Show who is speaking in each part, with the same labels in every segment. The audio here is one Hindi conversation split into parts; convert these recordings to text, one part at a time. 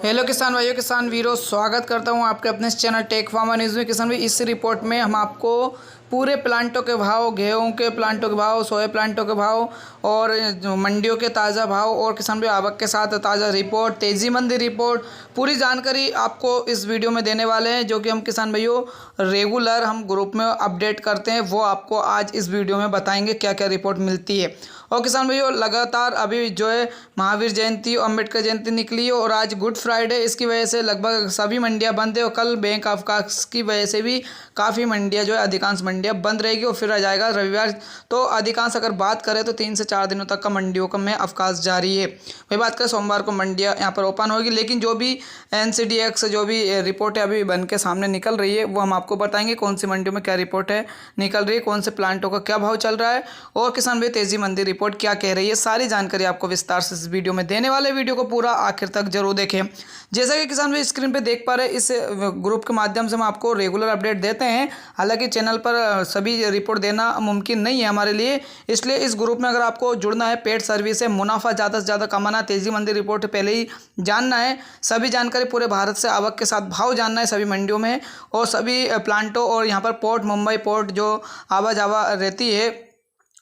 Speaker 1: हेलो किसान भाइयों, किसान वीरों, स्वागत करता हूं आपके अपने इस चैनल टेक फार्मर न्यूज़ में। किसान भाई, इस रिपोर्ट में हम आपको पूरे प्लांटों के भाव, गेहूं के प्लांटों के भाव, सोया प्लांटों के भाव और मंडियों के ताज़ा भाव और किसान भाई आवक के साथ ताज़ा रिपोर्ट, तेजी मंदी रिपोर्ट, पूरी जानकारी आपको इस वीडियो में देने वाले हैं, जो कि हम किसान भाइयों रेगुलर हम ग्रुप में अपडेट करते हैं। वो आपको आज इस वीडियो में बताएंगे क्या क्या रिपोर्ट मिलती है। और किसान भाइयों, लगातार अभी जो है महावीर जयंती और अम्बेडकर जयंती निकली है और आज गुड फ्राइडे, इसकी वजह से लगभग सभी मंडियां बंद है और कल बैंक अवकाश की वजह से भी काफ़ी मंडियां जो है अधिकांश मंडियां बंद रहेगी और फिर आ जाएगा रविवार। तो अधिकांश अगर बात करें तो 3 से 4 दिनों तक का मंडियों का में अवकाश जारी है। वही बात करें सोमवार को मंडियाँ यहाँ पर ओपन होगी, लेकिन जो भी NCDX जो भी रिपोर्ट है अभी बन के सामने निकल रही है वो हम आपको बताएंगे कौन सी मंडियों में क्या रिपोर्ट है निकल रही है, कौन से प्लांटों का क्या भाव चल रहा है और किसान भाई तेजी मंदी रिपोर्ट क्या कह रही है। सारी जानकारी आपको विस्तार से इस वीडियो में देने वाले, वीडियो को पूरा आखिर तक जरूर देखें। जैसा कि किसान भाई स्क्रीन पे देख पा रहे हैं, इस ग्रुप के माध्यम से हम आपको रेगुलर अपडेट देते हैं। हालांकि चैनल पर सभी रिपोर्ट देना मुमकिन नहीं है हमारे लिए, इसलिए इस ग्रुप में अगर आपको जुड़ना है, पेड सर्विस है, मुनाफा ज़्यादा से ज़्यादा कमाना, तेजी मंदी रिपोर्ट पहले ही जानना है, सभी जानकारी पूरे भारत से आवक के साथ भाव जानना है सभी मंडियों में और सभी प्लांटों और यहाँ पर पोर्ट, मुंबई पोर्ट जो आवाजावा रहती है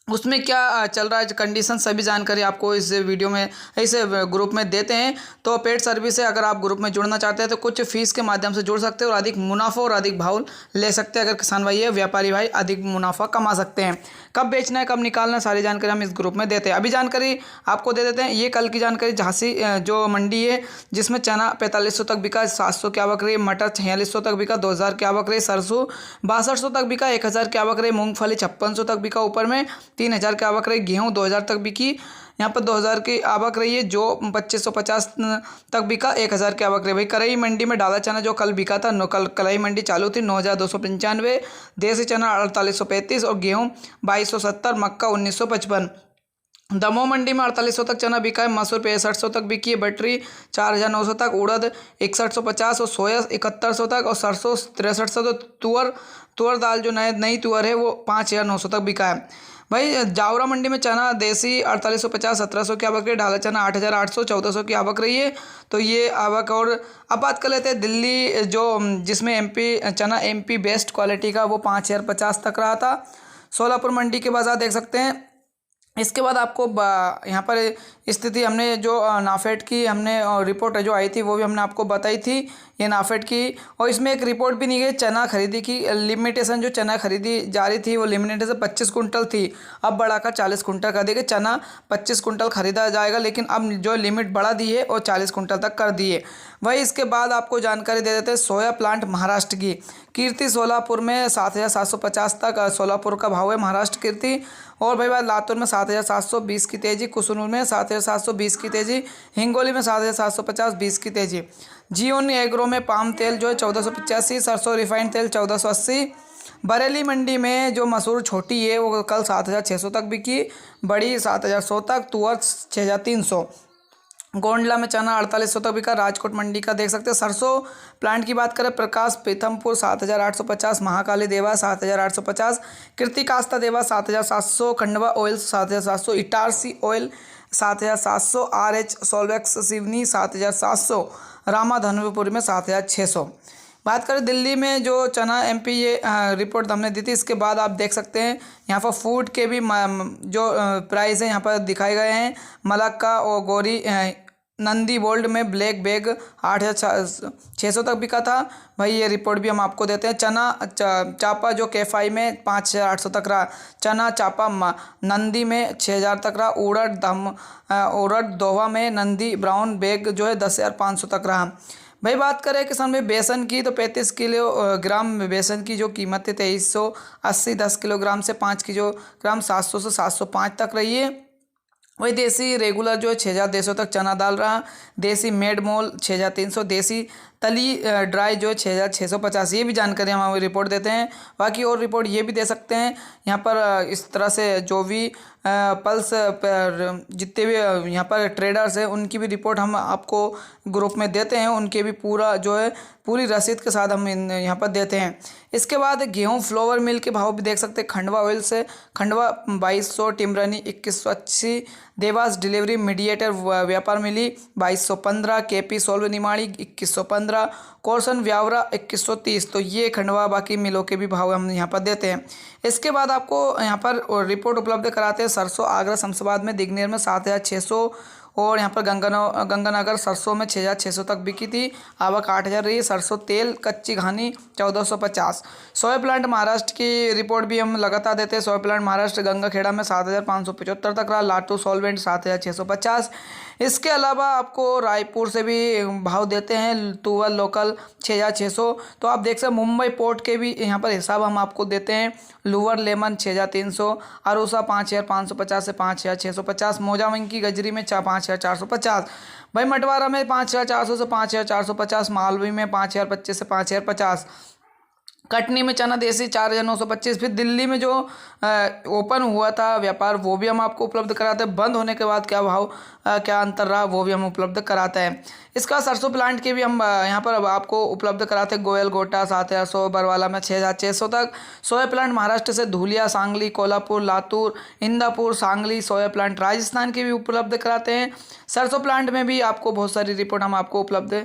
Speaker 1: उसमें क्या चल रहा है कंडीशन, सभी जानकारी आपको इस वीडियो में, इस ग्रुप में देते हैं। तो पेड सर्विस है, अगर आप ग्रुप में जुड़ना चाहते हैं तो कुछ फीस के माध्यम से जुड़ सकते हैं और अधिक मुनाफा और अधिक भाव ले सकते हैं। अगर किसान भाई है, व्यापारी भाई, अधिक मुनाफा कमा सकते हैं। कब बेचना है, कब निकालना है, सारी जानकारी हम इस ग्रुप में देते हैं। अभी जानकारी आपको दे देते हैं। ये कल की जानकारी, झांसी जो मंडी है जिसमें चना 4500 तक बिका, 700 की आवक रही, मटर 4600 तक बिका, 2000 की आवक रही, सरसों 6200 तक बिका, 1000 की आवक रही, मूंगफली 5600 तक बिका, ऊपर में 3000 की आवक रही, गेहूं 2000 तक बिकी, यहाँ पर 2000 की आवक रही है, जो 2550 तक बिका, 1000 की आवक रही। भाई करई मंडी में डाला चना जो कल बिका था, कल कलाई मंडी चालू थी, 9295, देसी चना 4835 और गेहूं 2270, मक्का 1955। दमोह मंडी में 4800 तक चना बिका है, मसूर 6500 तक बिकी है, बटरी 4900 तक, उड़द 6150 और सोया 7100 तक और सरसों 6300। तो तुअर दाल जो नई तुअर है वो 5900 तक बिका है। भाई जावरा मंडी में चना देसी 4850, 1700 की आवक रही, ढाला चना 8800, 1400 की आवक रही है। तो ये आवक। और अब बात कर लेते हैं दिल्ली जो जिसमें चना MP बेस्ट क्वालिटी का वो 5050 तक रहा था। सोलापुर मंडी के बाजार देख सकते हैं। इसके बाद आपको यहाँ पर स्थिति हमने जो नाफेड की हमने रिपोर्ट जो आई थी वो भी हमने आपको बताई थी, ये नाफेड की। और इसमें एक रिपोर्ट भी नहीं गई चना खरीदी की लिमिटेशन, जो चना खरीदी जा रही थी वो लिमिटेशन 25 कुंटल थी, अब बढ़ाकर 40 कुंटल कर दी गई। चना 25 कुंटल खरीदा जाएगा, लेकिन अब जो लिमिट बढ़ा दी है और 40 कुंटल तक कर दी है। वही इसके बाद आपको जानकारी दे देते हैं सोया प्लांट महाराष्ट्र की। कीर्ति सोलापुर में 7750 तक सोलापुर का भाव है, महाराष्ट्र कीर्ति। और भाई बात लातूर में 7720 की तेजी, कुसनूर में 7720 की तेजी, हिंगोली में 7750 20 की तेजी। जीओन एग्रो में पाम तेल जो है 1485, सरसों रिफाइंड तेल 1480। बरेली मंडी में जो मसूर छोटी है वो कल 7600 तक बिकी, बड़ी 7100 तक, तुअर 6300। गोंडला में चना 4800 तक बिका। राजकोट मंडी का देख सकते हैं। सरसों प्लांट की बात करें, प्रकाश पीथमपुर 7850, महाकाली देवा 7850, कीर्ति कास्ता Dewa 7700, Khandwa oil 7700, Itarsi oil 7700, RH solvex Seoni 7700, Rama Dhanupur में 7600। बात करें दिल्ली में जो चना MP ये रिपोर्ट हमने दी थी, इसके बाद आप देख सकते हैं यहाँ पर फूड के भी जो प्राइस है यहाँ पर दिखाए गए हैं। मलक्का और गौरी नंदी बोल्ड में ब्लैक बैग 8600 तक बिका था। भाई ये रिपोर्ट भी हम आपको देते हैं। चना चापा जो कैफाई में 5800 तक रहा, चना चापा नंदी में 6000 तक रहा, उड़द दोवा में नंदी ब्राउन बैग जो है 10500 तक रहा। भाई बात करें किसान में बेसन की, तो 35 किलोग्राम बेसन की जो कीमत है 2380, 10 किलोग्राम से 5 किलोग्राम 700 से 705 तक रही है। वही देसी रेगुलर जो है 6150 तक चना दाल रहा, देसी मेड मोल 6300, देसी तली ड्राई जो है 6650। ये भी जानकारी हम रिपोर्ट देते हैं। बाकी और रिपोर्ट ये भी दे सकते हैं यहाँ पर। इस तरह से जो भी पल्स पर जितने भी यहाँ पर ट्रेडर्स हैं उनकी भी रिपोर्ट हम आपको ग्रुप में देते हैं, उनके भी पूरा जो है पूरी रसीद के साथ हम यहाँ पर देते हैं। इसके बाद गेहूं फ्लोवर मिल के भाव भी देख सकते हैं। खंडवा ऑयल से खंडवा 2200, टिमरनी 2180, देवास डिलीवरी मीडिएटर व्यापार मिली 2215, केपी सोल्व निमाड़ी 2115, कौरसन व्यावरा 2130। तो ये खंडवा बाकी मिलों के भी भाव हम यहाँ पर देते हैं। इसके बाद आपको यहाँ पर रिपोर्ट उपलब्ध कराते हैं सरसों आगरा शमशाबाद में दिग्नेर में 7600, और यहाँ पर गंगानगर सरसों में 6600 तक बिकी थी, आवक 8000 रही। सरसों तेल कच्ची घानी 1450। सोया प्लांट महाराष्ट्र की रिपोर्ट भी हम लगातार देते हैं। सोया प्लांट महाराष्ट्र गंगाखेड़ा में 7575 तक रहा। लाटू सॉल्वेंट 7650। इसके अलावा आपको रायपुर से भी भाव देते हैं, तुवल लोकल 6600। तो आप देख सकते मुंबई पोर्ट के भी यहाँ पर हिसाब हम आपको देते हैं। लोअर लेमन 6300, अरूसा 5550 से 5650, मोजामंग की गजरी में 5450, भाई मटवारा में 5400 से 5450, मालवी में 5025 से 5050, कटनी में चना देसी 4925। फिर दिल्ली में जो ओपन हुआ था व्यापार वो भी हम आपको उपलब्ध कराते हैं। बंद होने के बाद क्या भाव क्या अंतर रहा वो भी हम उपलब्ध कराते हैं। इसका सरसों प्लांट के भी हम यहाँ पर अब आपको उपलब्ध कराते हैं। गोयल गोटा 7100, बरवाला में 6600 तक। सोया प्लांट महाराष्ट्र से धुलिया, सांगली, कोल्हापुर, लातूर, इंदापुर, सांगली सोया प्लांट राजस्थान के भी उपलब्ध कराते हैं। सरसों प्लांट में भी आपको बहुत सारी रिपोर्ट हम आपको उपलब्ध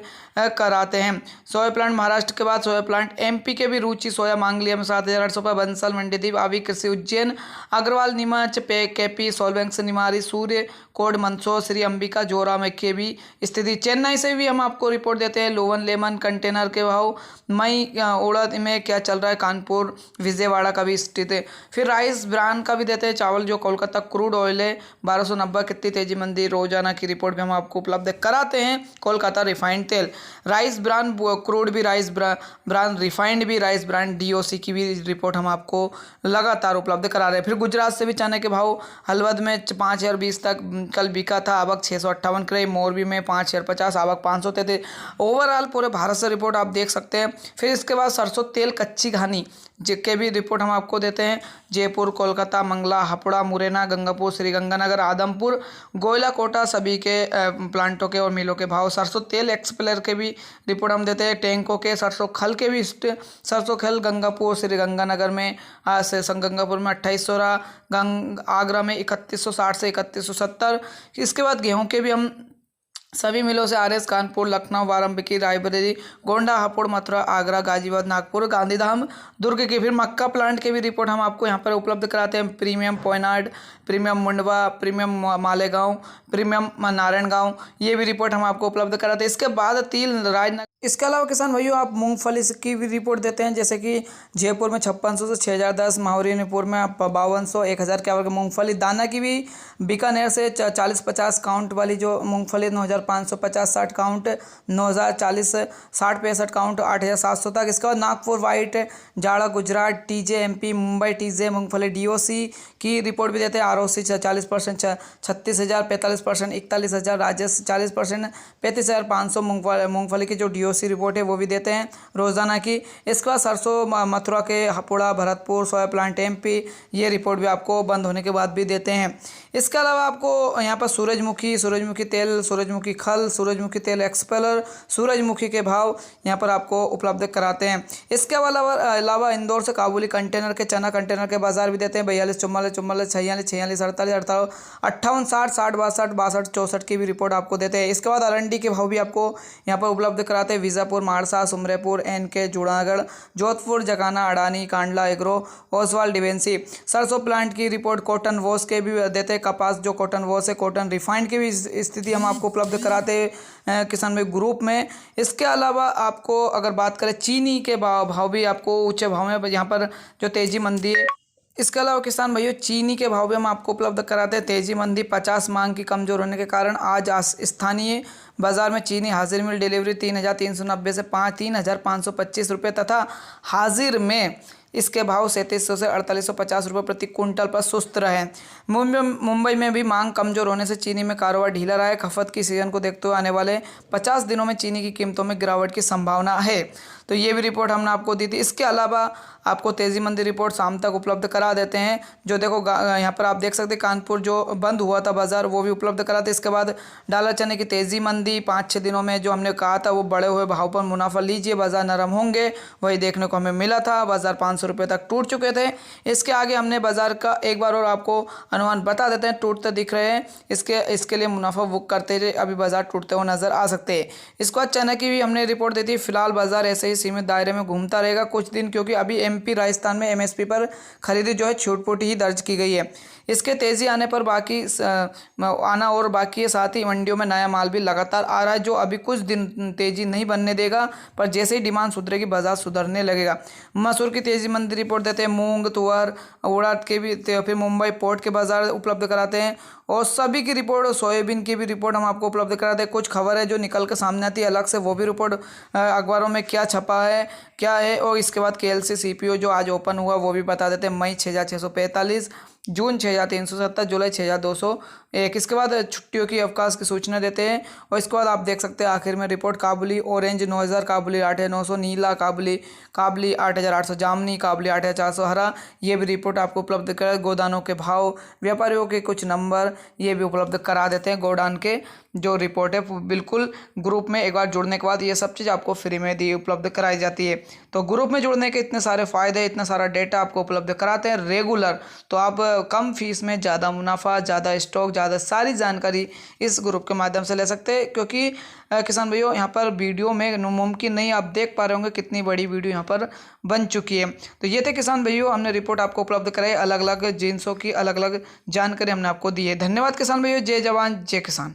Speaker 1: कराते हैं। सोया प्लांट महाराष्ट्र के बाद सोया प्लांट एमपी के भी रुचि सोया मांगलिया में 7800 रुपये, बंसल मंडीदीप, आवी कृषि उज्जैन, अग्रवाल नीमच, केपी सोलवेंक्स निमारी, सूर्य कोड मंदसौर, श्री अंबिका जोरा में के भी स्थिति। चेन्नई से भी हम आपको रिपोर्ट देते हैं। लोवन लेमन कंटेनर के भाव, मई उड़द में क्या चल रहा है, कानपुर विजयवाड़ा का भी स्थिति है। फिर राइस ब्रांड का भी देते हैं। चावल जो कोलकाता क्रूड ऑयल है 1290, कितनी तेजी मंदी रोजाना की रिपोर्ट भी हम आपको उपलब्ध कराते हैं। कोलकाता रिफाइंड तेल, राइस ब्रांड क्रूड भी, राइस ब्रांड रिफाइंड भी, राइस ब्रांड डीओसी की भी रिपोर्ट हम आपको लगातार उपलब्ध करा रहे हैं। फिर गुजरात से भी चने के भाव, हलवद में 5020 तक कल बिका था, आवक 658 करे। मोरबी में 5050, आवक 533। ओवरऑल पूरे भारत से रिपोर्ट आप देख सकते हैं। फिर इसके बाद सरसों तेल कच्ची घानी के भी रिपोर्ट हम आपको देते हैं। जयपुर, कोलकाता, मंगला, हापुड़ा, मुरैना, गंगापुर, श्रीगंगानगर, आदमपुर, गोयला, कोटा सभी के प्लांटों के और मिलों के भाव। सरसों तेल एक्सप्लेयर के भी रिपोर्ट हम देते हैं। टैंकों के, सरसों खल के भी, सरसों खल गंगापुर, श्रीगंगानगर में से गंगापुर में 2800 रहा, आगरा में 3160 से 3170। इसके बाद गेहूं के भी हम सभी मिलों से आरएस, कानपुर, लखनऊ, वाराणसी, रायबरेली, गोंडा, हापुड़, मथुरा, आगरा, गाजीपुर, नागपुर, गांधीधाम, दुर्ग की। फिर मक्का प्लांट के भी रिपोर्ट हम आपको यहाँ पर उपलब्ध कराते हैं। Premium Poynad, premium Mundhwa, premium Malegaon, premium Narayangaon, ये भी रिपोर्ट हम आपको उपलब्ध कराते हैं। इसके बाद तिल राजनगर। इसके अलावा किसान भाइयों आप मूंगफली की भी रिपोर्ट देते हैं, जैसे कि जयपुर में 5600 से 6010, माहौरीपुर में 5200 1000 के आवर की मूंगफली। दाना की भी बीकानेर से 4050 काउंट वाली जो मूंगफली 9550 60 काउंट, 9040 60 65 काउंट 8700 तक। इसके बाद नागपुर वाइट, जाड़ा Gujarat, TJ MP, Mumbai TJ मूंगफली डीओसी की रिपोर्ट भी देते हैं। आरओसी 40%, 36000, 45%, 41000, राजस्व 40%, 35500 मूंगफली की जो डीओसी रिपोर्ट है वो भी देते हैं रोजाना की। इसके बाद सरसों मथुरा के, हापुड़ा, भरतपुर, सोया प्लांट एमपी, ये रिपोर्ट भी आपको बंद होने के बाद भी देते हैं। इसके अलावा आपको यहाँ पर सूरजमुखी तेल, सूरजमुखी खल, सूरजमुखी तेल एक्सपेलर, सूरजमुखी के भाव यहाँ पर आपको उपलब्ध कराते हैं। इसके अलावा इंदौर से काबुली कंटेनर के, चना कंटेनर के बाजार भी देते हैं। 42 44 44 46 46 48 48 58 60 60 62 62 64 की भी रिपोर्ट आपको देते हैं। इसके बाद अरंडी के भाव भी आपको यहाँ पर उपलब्ध कराते हैं। विजापुर, मारसा, सुमरेपुर, एनके, जूनागढ़, जोधपुर, जकाना, अडानी, कांडला, एग्रो, ओसवाल, डिवेंसी। सरसों प्लांट की रिपोर्ट, कॉटन वॉश के भी देते हैं। कपास जो कॉटन वॉश है, कॉटन रिफाइंड की भी स्थिति हम आपको उपलब्ध कराते हैं किसान भाई ग्रुप में। इसके अलावा आपको अगर बात करें चीनी के भाव भी आपको ऊंचे भाव में यहाँ पर जो तेजी मंदी है। इसके अलावा किसान भाइयों चीनी के भाव भी हम आपको उपलब्ध कराते हैं। तेजी मंदी 50 मांग की कमजोर होने के कारण आज स्थानीय बाजार में चीनी हाजिर मिल डिलीवरी 3390 से 3525 रुपये तथा हाजिर में इसके भाव 3700 से 4850 रुपये प्रति क्विंटल पर सुस्त रहे। मुंबई में भी मांग कमजोर होने से चीनी में कारोबार ढीला रहा है। खपत की सीजन को देखते हुए आने वाले 50 दिनों में चीनी की कीमतों में गिरावट की संभावना है। तो ये भी रिपोर्ट हमने आपको दी थी। इसके अलावा आपको तेजी मंदी रिपोर्ट शाम तक उपलब्ध करा देते हैं। जो देखो यहाँ पर आप देख सकते हैं कानपुर जो बंद हुआ था बाजार वो भी उपलब्ध कराते। इसके बाद डालर चने की तेजी मंदी मंदी 5-6 दिनों में जो हमने कहा था वो बढ़े हुए भाव पर मुनाफा लीजिए, बाजार नरम होंगे, वही देखने को हमें मिला था। बाजार 500 रुपये तक टूट चुके थे। इसके आगे हमने बाजार का एक बार और आपको अनुमान बता देते हैं, टूटते दिख रहे हैं, इसके लिए मुनाफा बुक करते हुए अभी बाजार टूटते हुए नजर आ सकते हैं। इसके बाद चाइना की भी हमने रिपोर्ट दी थी। फिलहाल बाजार ऐसे ही सीमित दायरे में घूमता रहेगा कुछ दिन, क्योंकि अभी एमपी राजस्थान में एमएसपी पर खरीदी जो है छूट ही दर्ज की गई है। इसके तेज़ी आने पर आना और बाकी है, साथ ही मंडियों में नया माल भी लगातार आ रहा है जो अभी कुछ दिन तेज़ी नहीं बनने देगा, पर जैसे ही डिमांड सुधरेगी बाजार सुधरने लगेगा। मसूर की तेज़ी मंदी रिपोर्ट देते हैं, मूंग, तुअर, उड़द के भी, फिर मुंबई पोर्ट के बाजार उपलब्ध कराते हैं और सभी की रिपोर्ट, सोयाबीन की भी रिपोर्ट हम आपको उपलब्ध कराते हैं। कुछ खबर है जो निकल कर सामने आती है अलग से, वो भी रिपोर्ट अखबारों में क्या छपा है क्या है। और इसके बाद KLC CPO जो आज ओपन हुआ वो भी बता देते हैं। मई 6645, जून 6370, जुलाई 6201। इसके बाद छुट्टियों की अवकाश की सूचना देते हैं और इसके बाद आप देख सकते हैं आखिर में रिपोर्ट काबुली ऑरेंज 9000, काबुली 8900, नीला काबुली 8800, जामनी काबुली 8400, हरा, ये भी रिपोर्ट आपको उपलब्ध कर। गोदानों के भाव, व्यापारियों के कुछ नंबर ये भी उपलब्ध करा देते हैं। गोडान के जो रिपोर्ट है बिल्कुल ग्रुप में एक बार जुड़ने के बाद ये सब चीज़ आपको फ्री में दी उपलब्ध कराई जाती है। तो ग्रुप में जुड़ने के इतने सारे फ़ायदे, इतना सारा डेटा आपको उपलब्ध कराते हैं रेगुलर, तो आप कम फीस में ज़्यादा मुनाफा, ज़्यादा स्टॉक, ज़्यादा सारी जानकारी इस ग्रुप के माध्यम से ले सकते हैं। क्योंकि किसान भाइयों यहाँ पर वीडियो में मुमकिन नहीं, आप देख पा रहे होंगे कितनी बड़ी वीडियो यहाँ पर बन चुकी है। तो ये थे किसान भाइयों, हमने रिपोर्ट आपको उपलब्ध कराई, अलग अलग जिन्सों की अलग अलग जानकारी हमने आपको दी है। धन्यवाद किसान भाइयों, जय जवान जय किसान।